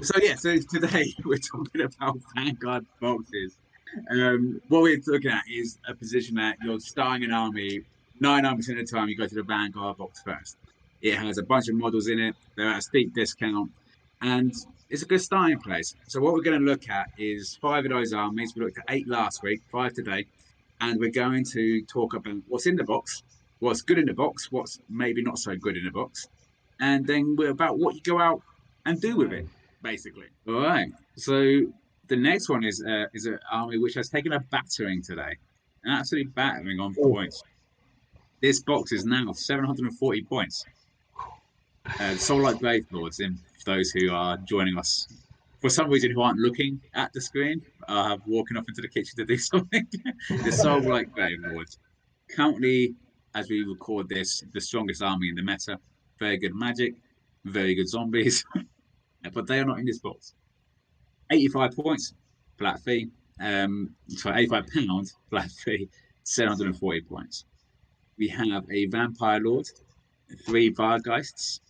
So today we're talking about Vanguard boxes. What we're looking at is a position that you're starting an army. 99% of the time, you go to the Vanguard box first. It has a bunch of models in it. They're at a steep discount, and it's a good starting place. So what we're going to look at is five of those armies. We looked at eight last week, five today, and we're going to talk about what's in the box, what's good in the box, what's maybe not so good in the box, and then we're about what you go out and do with it, basically. All right. So the next one is an army which has taken a battering today, an absolute battering on Oh, points. This box is now 740 points. Soulblight Gravelords, in for those who are joining us for some reason who aren't looking at the screen, walking off into the kitchen to do something. The Soulblight Gravelords, currently, as we record this, the strongest army in the meta. Very good magic, very good zombies, but they are not in this box. 85 points, flat fee. Sorry, £85, flat fee, 740 points. We have a Vampire Lord, three Vargeists,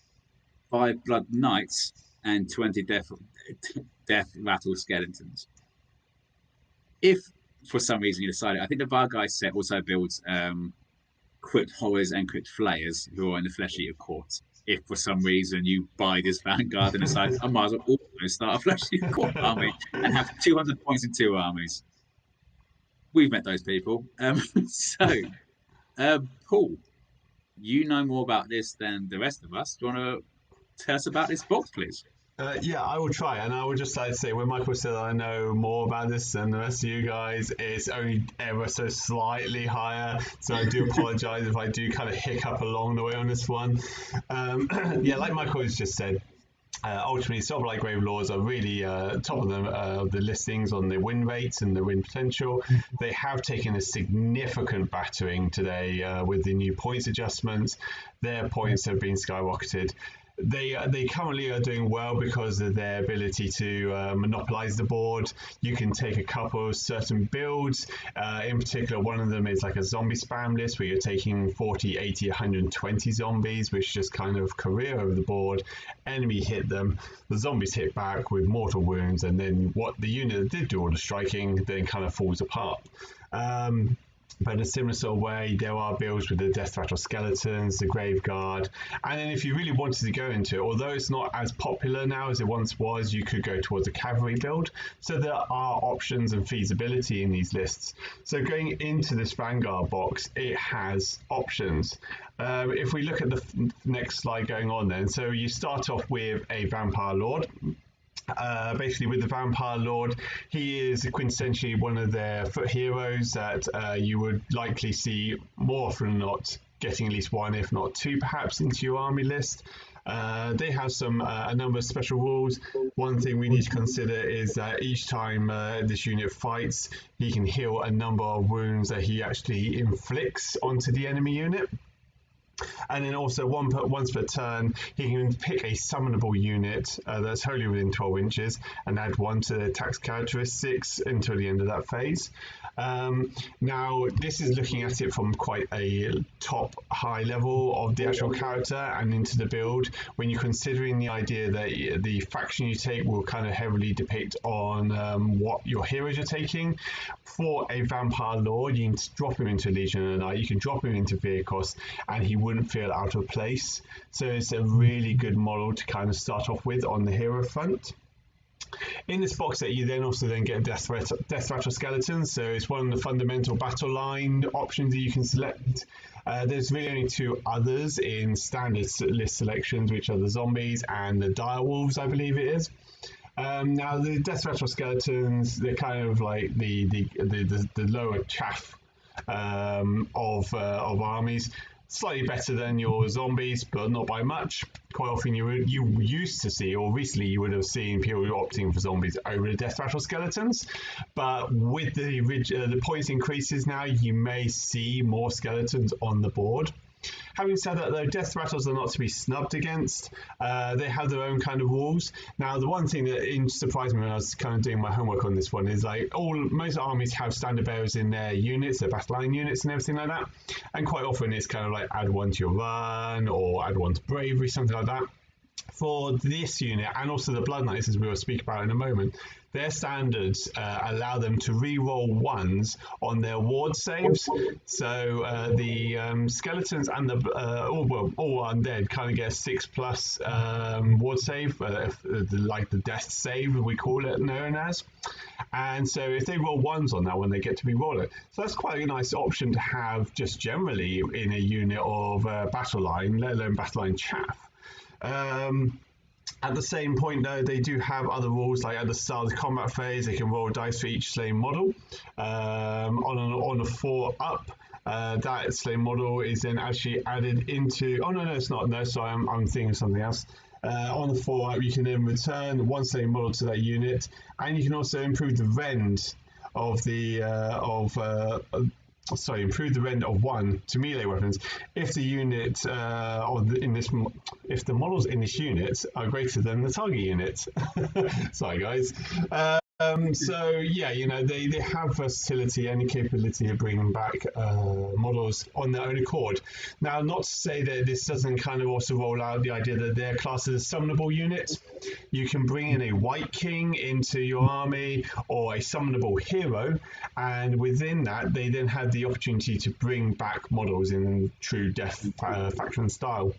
five Blood Knights, and 20 Death Rattle Skeletons. If for some reason you decided, I think the Vargeist set also builds Crypt Horrors and Crypt Flayers who are in the Flesh Eater Court. If for some reason you buy this Vanguard and decide, I might as well also start a Flesh Eater Court army and have 200 points in two armies. We've met those people. Paul, you know more about this than the rest of us. Do you want to tell us about this box, please? yeah, I will try, and I would just like to say, when Michael said I know more about this than the rest of you guys, it's only ever so slightly higher. So I do apologise if I do kind of hiccup along the way on this one. Yeah, like Michael has just said, ultimately, Soulblight Gravelords are really top of the listings on the win rates and the win potential. They have taken a significant battering today with the new points adjustments. Their points have been skyrocketed. They currently are doing well because of their ability to monopolize the board. You can take a couple of certain builds. In particular, one of them is like a zombie spam list where you're taking 40, 80, 120 zombies, which just kind of career over the board. Enemy hit them, the zombies hit back with mortal wounds, and then what the unit that did do all the striking then kind of falls apart. But in a similar sort of way, there are builds with the Death Rattle Skeletons, the Grave Guard, and then if you really wanted to go into it, although it's not as popular now as it once was, you could go towards a cavalry build. So there are options and feasibility in these lists. So going into this Vanguard box, it has options. If we look at the next slide going on then, so you start off with a Vampire Lord. Basically, with the Vampire Lord, he is quintessentially one of their foot heroes that you would likely see more often than not getting at least one, if not two, perhaps into your army list. They have a number of special rules. One thing we need to consider is that each time this unit fights, he can heal a number of wounds that he actually inflicts onto the enemy unit. And then also once per turn, he can pick a summonable unit that's wholly within 12 inches and add one to the attack's characteristics until the end of that phase. Now, this is looking at it from quite a top high level of the actual character and into the build. When you're considering the idea that the faction you take will kind of heavily depict on what your heroes are taking. For a Vampire Lord, you can drop him into Legion of the Night, you can drop him into Vehicos, and he wouldn't feel out of place. So it's a really good model to kind of start off with on the hero front. In this box set, you then also get Death Rattle Skeletons, so it's one of the fundamental battle line options that you can select. There's really only two others in standard list selections, which are the zombies and the direwolves, I believe it is. Now, the Death Rattle Skeletons, they're kind of like the lower chaff of armies. Slightly better than your zombies, but not by much. Quite often you used to see, or recently you would have seen people opting for zombies over the Death Rattle Skeletons. But with the points increases now, you may see more skeletons on the board. Having said that, though, Death Rattles are not to be snubbed against. They have their own kind of rules. Now, the one thing that surprised me when I was kind of doing my homework on this one is like most armies have standard bearers in their units, their battle line units and everything like that. And quite often it's kind of like add one to your run or add one to bravery, something like that. for this unit and also the Blood Knights, as we will speak about in a moment, their standards allow them to re-roll ones on their ward saves. So the skeletons and the all undead kind of get 6+ ward save, like the death save we call it known as. And so if they roll ones on that one, they get to re-roll it. So that's quite a nice option to have just generally in a unit of battle line, let alone battle line chaff. At the same point, though, they do have other rules, like at the start of the combat phase, they can roll dice for each slain model. On a 4 up, that slain model is then actually added into. Oh no, it's not. No, sorry, I'm thinking of something else. On the 4 up, you can then return one slain model to that unit, and you can also improve the rend of the improve the rend of 1 to melee weapons if the unit if the models in this unit are greater than the target unit. Sorry, guys. So yeah, they have versatility and the capability of bringing back models on their own accord. Now, not to say that this doesn't kind of also roll out the idea that they're classed as a summonable unit. You can bring in a White King into your army or a summonable hero, and within that, they then have the opportunity to bring back models in true Death faction style.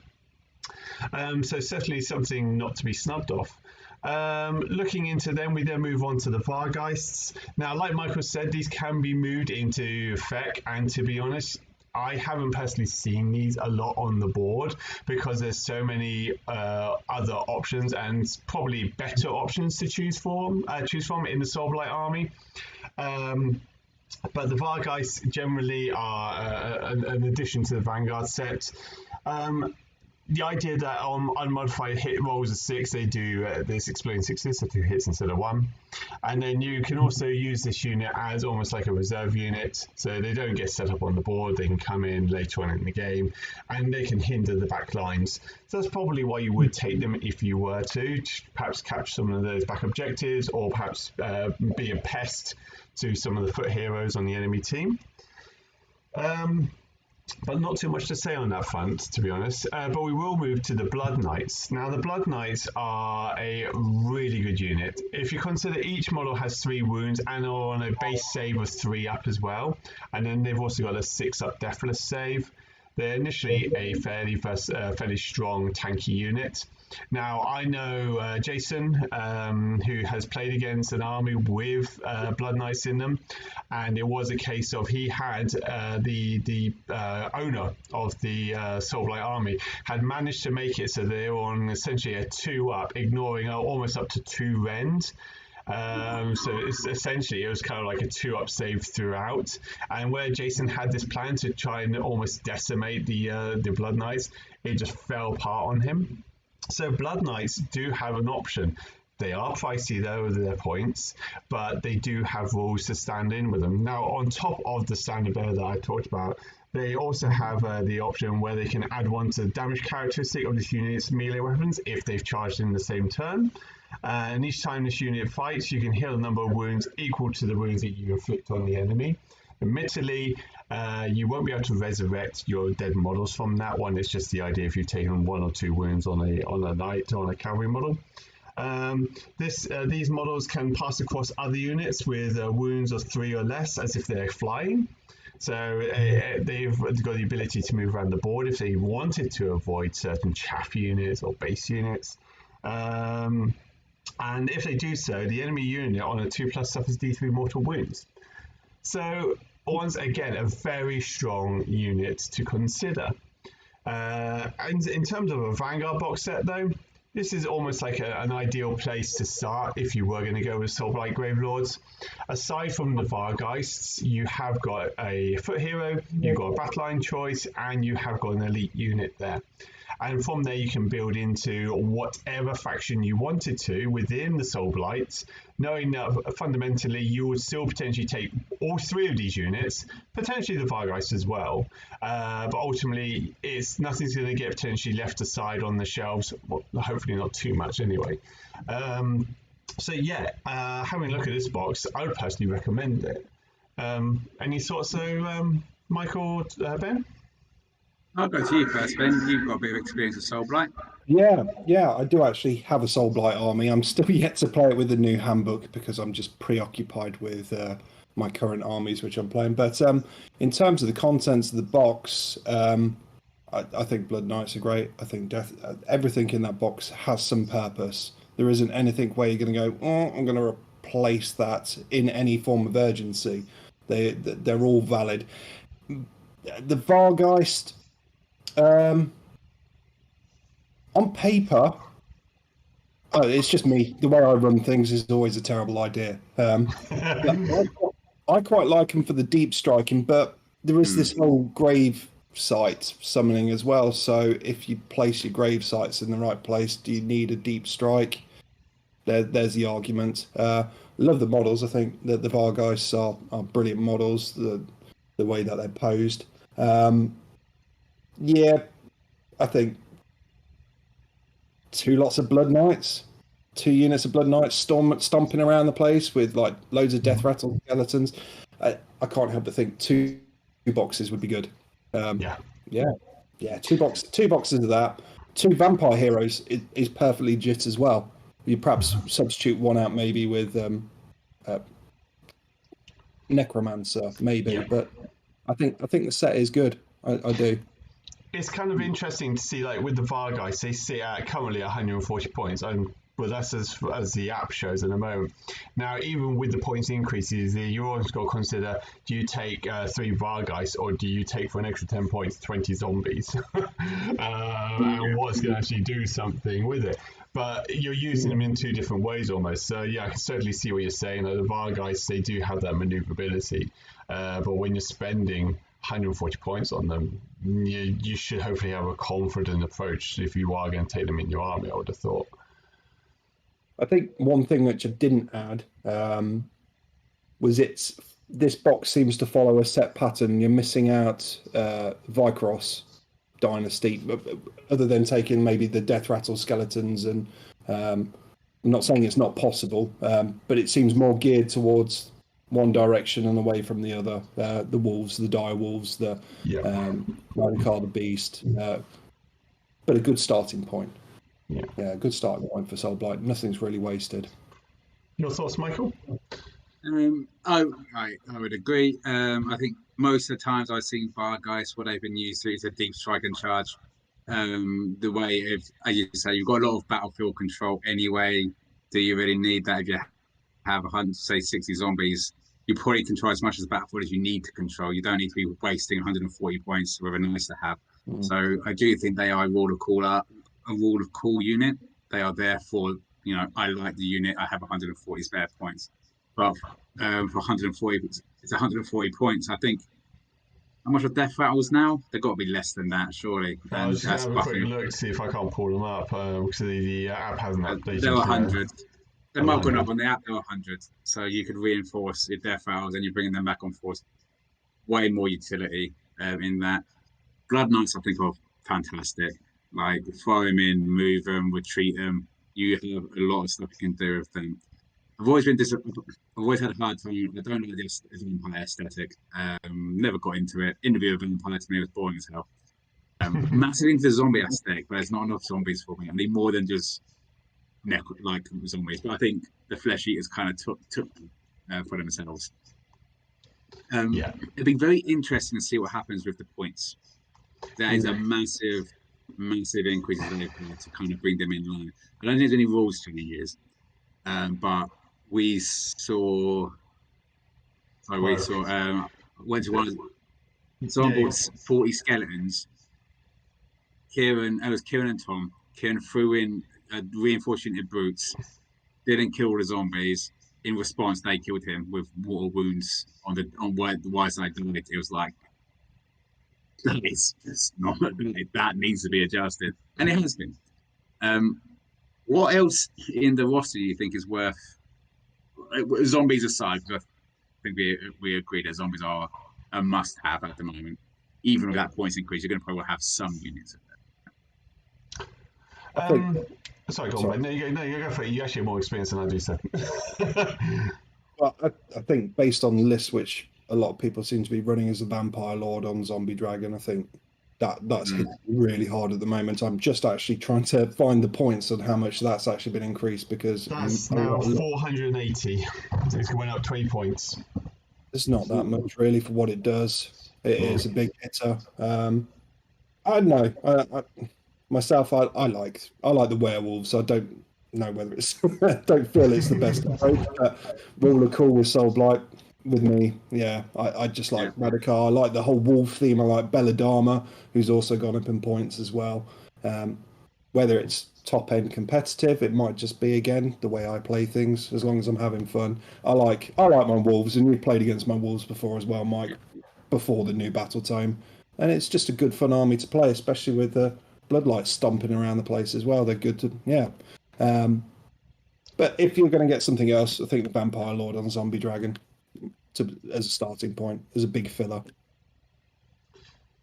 So certainly something not to be snubbed off. Looking into them, we then move on to the Vargeists. Now, like Michael said, these can be moved into Feck, and to be honest, I haven't personally seen these a lot on the board because there's so many other options and probably better options to choose from in the Soulblight army. But the Vargeists generally are an addition to the Vanguard set. The idea that on unmodified hit rolls of 6, they do this exploding 6s, so 2 hits instead of 1. And then you can also use this unit as almost like a reserve unit, so they don't get set up on the board, they can come in later on in the game, and they can hinder the back lines. So that's probably why you would take them if you were to perhaps catch some of those back objectives, or perhaps be a pest to some of the foot heroes on the enemy team. But not too much to say on that front, to be honest. But we will move to the Blood Knights. Now, the Blood Knights are a really good unit. If you consider each model has 3 wounds and are on a base save of 3 up as well, and then they've also got a 6 up Deathless save. They're initially a fairly strong tanky unit. Now, I know Jason, who has played against an army with Blood Knights in them, and it was a case of he had the owner of the Soulblight army had managed to make it so they were on essentially a 2 up, ignoring almost up to 2 rend. So essentially it was kind of like a 2 up save throughout, and where Jason had this plan to try and almost decimate the Blood Knights, it just fell apart on him. So Blood Knights do have an option. They are pricey though with their points, but they do have rules to stand in with them. Now, on top of the standard bearer that I talked about, they also have the option where they can add 1 to the damage characteristic of this unit's melee weapons if they've charged in the same turn. And each time this unit fights, you can heal a number of wounds equal to the wounds that you inflict on the enemy. Admittedly, you won't be able to resurrect your dead models from that one. It's just the idea if you've taken 1 or 2 wounds on a knight or on a cavalry model. These models can pass across other units with wounds of 3 or less as if they're flying. So they've got the ability to move around the board if they wanted to avoid certain chaff units or base units. And if they do so, the enemy unit on a 2+ suffers D3 mortal wounds. So once again, a very strong unit to consider. And in terms of a Vanguard box set though, this is almost like an ideal place to start if you were going to go with Soulblight Gravelords. Aside from the Vargeists, you have got a foot hero, you've got a battle line choice, and you have got an elite unit there. And from there you can build into whatever faction you wanted to within the Soulblights, knowing that fundamentally you would still potentially take all 3 of these units, potentially the Vargeist as well, but ultimately nothing's going to get potentially left aside on the shelves, well, hopefully not too much anyway. So yeah, having a look at this box, I would personally recommend it. Any thoughts though, Michael, Ben? I'll go to you first, Ben. You've got a bit of experience with Soulblight. Yeah, I do actually have a Soulblight army. I'm still yet to play it with the new handbook because I'm just preoccupied with my current armies, which I'm playing. But in terms of the contents of the box, I think Blood Knights are great. I think everything in that box has some purpose. There isn't anything where you're going to go, oh, I'm going to replace that in any form of urgency. They're all valid. The Vargeist, on paper, it's just me. The way I run things is always a terrible idea. I quite like them for the deep striking, but there is this whole grave site summoning as well. So if you place your grave sites in the right place, do you need a deep strike? There's the argument. Love the models. I think that the Vargeists are brilliant models. The way that they're posed. Yeah, I think 2 lots of Blood Knights, 2 units of Blood Knights stomping around the place with like loads of Death Rattle skeletons. I can't help but think 2 boxes would be good. Yeah. 2 boxes of that. 2 vampire heroes is perfectly legit as well. You perhaps substitute one out maybe with Necromancer, maybe, but I think the set is good. I do. It's kind of interesting to see, like with the Vargeist, they sit at currently 140 points, and well, that's as the app shows at the moment. Now, even with the points increases, you always got to consider: do you take 3 Vargeists, or do you take for an extra 10 points 20 zombies? And what's going to actually do something with it? But you're using them in 2 different ways almost. So yeah, I can certainly see what you're saying. Like, the Vargeists, they do have that maneuverability, but when you're spending 140 points on them, you should hopefully have a confident approach if you are going to take them in your army, I would have thought. I think one thing which I didn't add was this box seems to follow a set pattern. You're missing out Vycross Dynasty, other than taking maybe the Death Rattle skeletons, and I'm not saying it's not possible, but it seems more geared towards one direction and away from the other. The wolves, the dire wolves, the Rancard the beast, but a good starting point. Yeah, good starting point for Soulblight. Nothing's really wasted. Your thoughts, Michael? I would agree. I think most of the times I've seen Vargeists, what they've been used to is a deep strike and charge. The way of, as you say, you've got a lot of battlefield control anyway. Do you really need that? If you have 60 zombies, you probably control as much of the battlefield as you need to control. You don't need to be wasting 140 points, whether nice to have. So I do think they are a rule of cool unit. They are there for, I like the unit. I have 140 spare points, but for 140, it's 140 points. I think. How much of Death Rattles now? They've got to be less than that, surely. I was just going to have a quick look to see if I can't pull them up, because the app hasn't updated. They're 100. They might have gone up on the app, they're 100. So you could reinforce your Death Rattles and you're bringing them back on force. Way more utility in that. Blood Knights, I think, are fantastic. Like, throw them in, move them, retreat them. You have a lot of stuff you can do with them. I've always had a hard time. I don't know this vampire aesthetic. Never got into it. Interview with Vampire to me was boring as hell. Massive into the zombie aesthetic, but there's not enough zombies for me. I need more than just like zombies. But I think the flesh eaters kind of took for themselves. It'd be very interesting to see what happens with the points. That is a massive increase in they've had to kind of bring them in line. I don't think there's any rules changes, but we saw. Went to one. Someone bought 40 skeletons. It was Kieran and Tom. Kieran threw in reinforcing brutes. Didn't kill the zombies. In response, they killed him with mortal wounds on where the wide side died. It was like, it's just not, that needs to be adjusted, and it has been. What else in the roster do you think is worth, zombies aside? Because I think we agree that zombies are a must-have at the moment. Even with that points increase, you're going to probably have some units of that. Sorry, go on, mate. No, you go for it. You actually have more experience than I do, so. Well, I think based on the list, which a lot of people seem to be running as a Vampire Lord on Zombie Dragon, I think That's hit really hard at the moment. I'm just actually trying to find the points on how much that's actually been increased, because That's now 480. It's went up 20 points. it's not that much really for what it does. It is a big hitter. I don't know. Myself, I like the werewolves. I don't know whether it's don't feel it's the best approach, but Rule are cool with Soulblight with me. Yeah, I just like Radikar. I like the whole wolf theme. I like Belladama, who's also gone up in points as well. Whether it's top end competitive, it might just be again the way I play things. As long as I'm having fun, I like my wolves, and you've played against my wolves before as well, Mike, before the new battle tome, and it's just a good fun army to play, especially with the Bloodlight stomping around the place as well. They're good to but if you're going to get something else, I think the Vampire Lord on Zombie Dragon as a starting point is a big filler.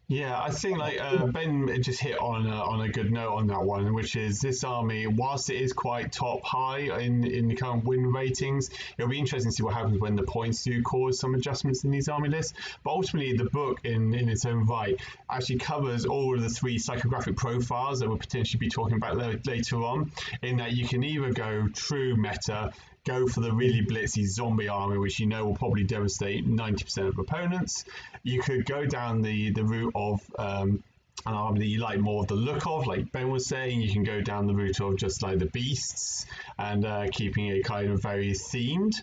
Yeah, I think like Ben just hit on a good note on that one, which is this army, whilst it is quite top high in the current win ratings, it'll be interesting to see what happens when the points do cause some adjustments in these army lists. But ultimately, the book in its own right actually covers all of the 3 psychographic profiles that we'll potentially be talking about later on, in that you can either go true meta, go for the really blitzy zombie army, which you know will probably devastate 90% of opponents. You could go down the route of an army that you like more of the look of, like Ben was saying. You can go down the route of just like the beasts and keeping it kind of very themed.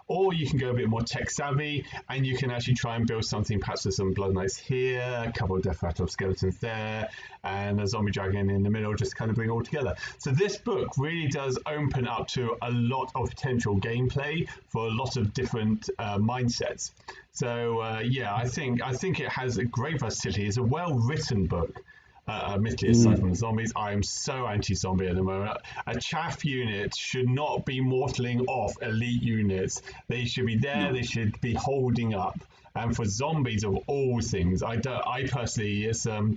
Or you can go a bit more tech savvy, and you can actually try and build something, perhaps with some Blood Knights here, a couple of Death Rattle skeletons there, and a Zombie Dragon in the middle, just kind of bring it all together. So this book really does open up to a lot of potential gameplay for a lot of different mindsets. So yeah, I think it has a great versatility. It's a well-written book. Admittedly, aside from the zombies, I am so anti-zombie at the moment. A chaff unit should not be mortaling off elite units. They should be there. They should be holding up. And for zombies of all things, I personally, it's the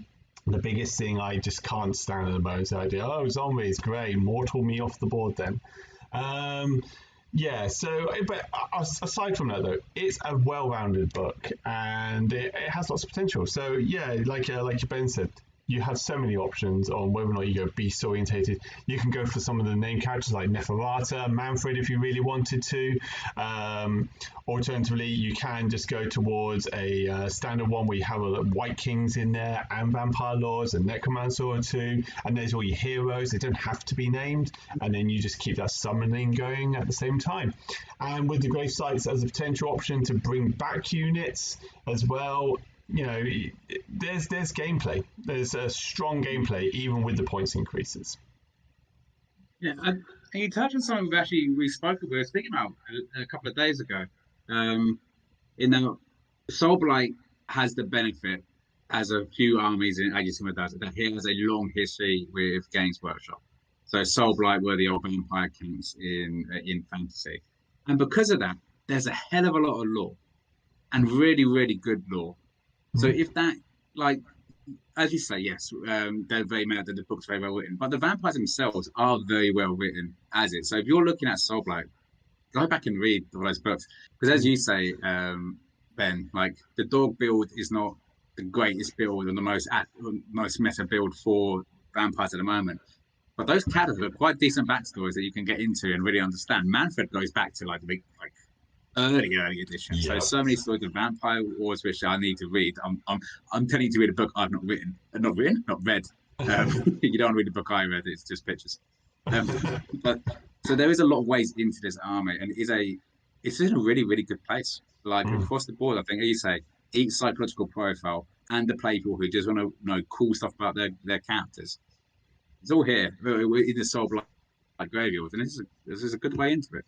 biggest thing I just can't stand at the moment. So I do, oh, zombies, great, mortal me off the board then. Yeah, so, but aside from that, though, it's a well-rounded book, and it has lots of potential. So, yeah, like Ben said, you have so many options on whether or not you go beast orientated. You can go for some of the name characters like Neferata, Manfred if you really wanted to. Alternatively, you can just go towards a standard one where you have White Kings in there and Vampire Lords and Necromancer or 2, and there's all your heroes. They don't have to be named, and then you just keep that summoning going at the same time. And with the grave sites as a potential option to bring back units as well, you know, there's gameplay. There's a strong gameplay even with the points increases. Yeah, and you touched on something we were speaking about a couple of days ago. In that Soulblight has the benefit, as a few armies in Age of does, that it has a long history with Games Workshop. So Soulblight were the old vampire kings in fantasy, and because of that, there's a hell of a lot of lore, and really, really good lore. So if that, like, as you say, yes, they're very mad that the book's very well written, but the vampires themselves are very well written as it. So if you're looking at Soulblight, go back and read all those books, because as you say, Ben, like the dog build is not the greatest build and the most meta build for vampires at the moment. But those characters are quite decent backstories that you can get into and really understand. Manfred goes back to like the big early edition. Yep. So many stories of vampire wars which I need to read. I'm telling you to read a book I've not read. You don't want to read a book I read. It's just pictures. But so there is a lot of ways into this army, and it's in a really, really good place. Like across the board, I think, as you say, each psychological profile and the play people who just want to know cool stuff about their characters. It's all here in the Soulblight Gravelords, and this is a good way into it.